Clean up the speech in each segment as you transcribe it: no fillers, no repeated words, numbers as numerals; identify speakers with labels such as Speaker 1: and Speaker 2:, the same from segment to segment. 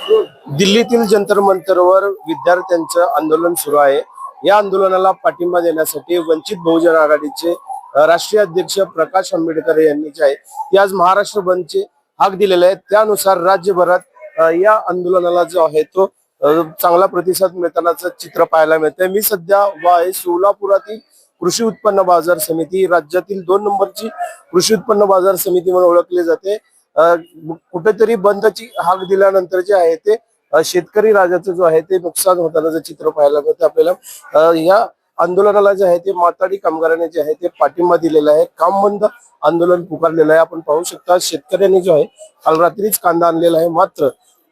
Speaker 1: दिल्लीतील जंतर मंतरवर विद्यार्थ्यांचं आंदोलन सुरू आहे। या आंदोलनाला पाठिंबा देण्यासाठी वंचित बहुजन आघाडीचे राष्ट्रीय अध्यक्ष प्रकाश आंबेडकर यांनी जे आहे ते आज महाराष्ट्र बंदचे हाक दिलेले आहे। त्यानुसार राज्यभरात या आंदोलनाला जो आहे तो चांगला प्रतिसाद मिळतानाचं चित्र पाहायला मिळतंय। मी सध्या आहे सोलापुरातील कृषी उत्पन्न बाजार समिती, राज्यातील 2 नंबरची कृषी उत्पन्न बाजार समिती म्हणून ओळखली जाते। कुठेतरी बंदची हाक दिल्यानंतर जे आहे ते शेतकरी राजाचं जो आहे ते नुकसान होतानाचं चित्र पाहायला मिळतं आपल्याला। या आंदोलनाला जे आहे ते माथाडी कामगारांनी जे आहे ते पाठिंबा दिलेला आहे। काम बंद आंदोलन पुकारलेलं आहे। आपण पाहू शकता शेतकऱ्यांनी जो आहे काल रात्रीच कांदा आणलेला आहे, मात्र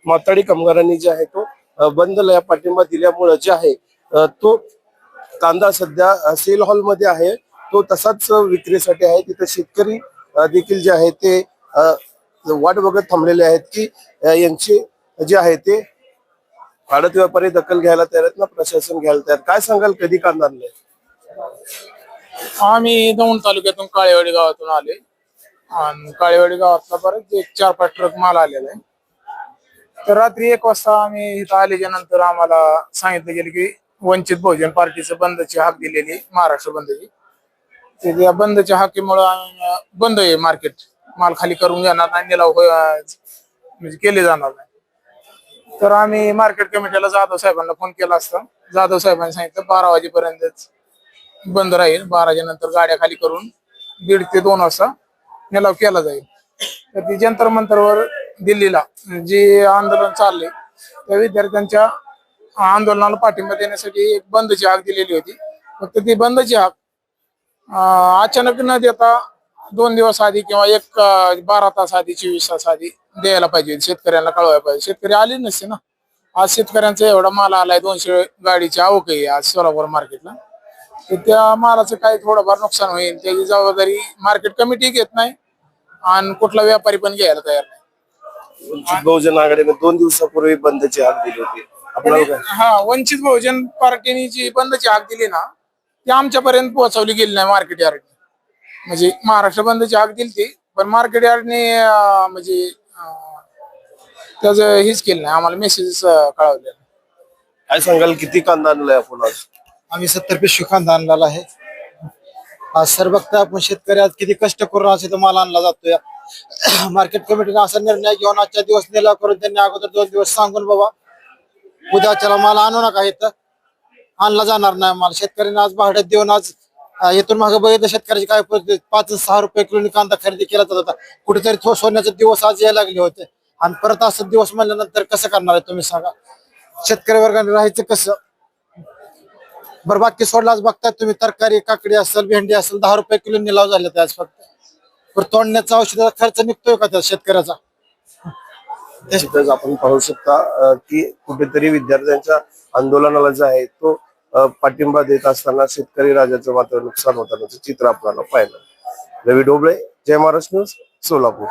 Speaker 1: माथाडी कामगारांनी जे आहे तो बंदला पाठिंबा दिल्यामुळे जे आहे तो कांदा सध्या सेल हॉल मध्ये आहे, तो तसाच विक्रीसाठी आहे। तिथे शेतकरी देखील जे आहे ते वाट बघत थांबलेले आहेत की यांचे जे आहे ते आडत व्यापारी दखल घ्यायला तयार आहेत ना प्रशासन घ्यायला तयार। काय सांगाल, कधी कांदा आणले?
Speaker 2: आम्ही दौंड तालुक्यातून काळेवाडी गावातून आले आणि काळेवाडी गावातला परत एक 4-5 ट्रक माल आलेला आहे। तर रात्री 1 वाजता आम्ही इथं आल्याच्या नंतर आम्हाला सांगितलं गेलं की वंचित बहुजन पार्टीचं बंदची हाक दिलेली, महाराष्ट्र बंदची। त्या बंदच्या हाकीमुळे बंद आहे मार्केट, माल खाली करून घेणार नाही, निलाव म्हणजे केले जाणार नाही। तर आम्ही मार्केट कमिटीला जाधव साहेबांना फोन केला असता, जाधव साहेबांनी सांगितलं 12 वाजेपर्यंतच बंद राहील, 12च्या नंतर गाड्या खाली करून 1:30 ते 2 वाजता निलाव केला जाईल। तर ती जंतर मंतरवर दिल्लीला जे आंदोलन चालले त्या विद्यार्थ्यांच्या आंदोलनाला पाठिंबा देण्यासाठी एक बंदची हाक दिलेली होती। फक्त ती बंदची हाक अचानक न देता 2 दिवस आधी किंवा 12 तास आधी, 24 तास आधी द्यायला पाहिजे, शेतकऱ्यांना कळवायला पाहिजे। शेतकरी आले नसते ना। आज शेतकऱ्यांचा एवढा माल आलाय, 200 गाडीची आवक आहे आज सोलापूर मार्केटला। तर त्या मालाचं काही थोडंफार नुकसान होईल त्याची जबाबदारी मार्केट कमिटी घेत नाही आणि कुठला व्यापारी पण घ्यायला तयार नाही।
Speaker 1: वंचित बहुजन आघाडीने 2 दिवसापूर्वी बंदची हाक दिली होती आपल्याला।
Speaker 2: वंचित बहुजन पार्टीने जी बंदची हाक दिली ना ती आमच्यापर्यंत पोहोचवली गेली नाही मार्केट यार्डने। म्हणजे महाराष्ट्र बंदची हाक दिली ती, पण मार्केट यार्डने म्हणजे त्याचं हेच केलं नाही, आम्हाला मेसेज कळवले।
Speaker 1: काय सांगाल, किती कांदा आणलाय आपण आज?
Speaker 3: आम्ही 70 पिशवी कांदा आणलेला आहे। आज सर बघता आपण शेतकरी आज किती कष्ट करून असे तो माल आणला जातोय। मार्केट कमिटीने असा निर्णय घेऊन आजच्या दिवस निलाव करून त्यांनी अगोदर 2 दिवस सांगून बाबा उद्याच्याला माल आणू नका, इथं आणला जाणार नाही माल। शेतकऱ्यांना आज भाड्यात देऊन आज इथून मागे बघितलं शेतकऱ्याची काय 5-6 रुपये किलो कांदा खरेदी केला जात होता। कुठेतरी सोन्याचे दिवस आज यायला लागले होते आणि परत असं दिवस म्हणल्यानंतर कसं करणार आहे तुम्ही सांगा? शेतकरी वर्गाने राहायचं कसं? बरं बाकी सोडला आज बघताय तुम्ही तरकारी, काकडी असेल, भेंडी असेल 10 रुपये किलो निलाव झाले आज फक्त। पण तोडण्याचा औषधाचा खर्च निघतोय का त्या शेतकऱ्याचा?
Speaker 1: तिथेच आपण पाहू शकता की कुठेतरी विद्यार्थ्यांच्या आंदोलनाला जे आहे तो पाठिंबा देत असताना शेतकरी राजाचं मात्र नुकसान होतानाचं चित्र आपल्याला पाहिलं। रवी ढोबळे, जय महाराष्ट्र न्यूज, सोलापूर।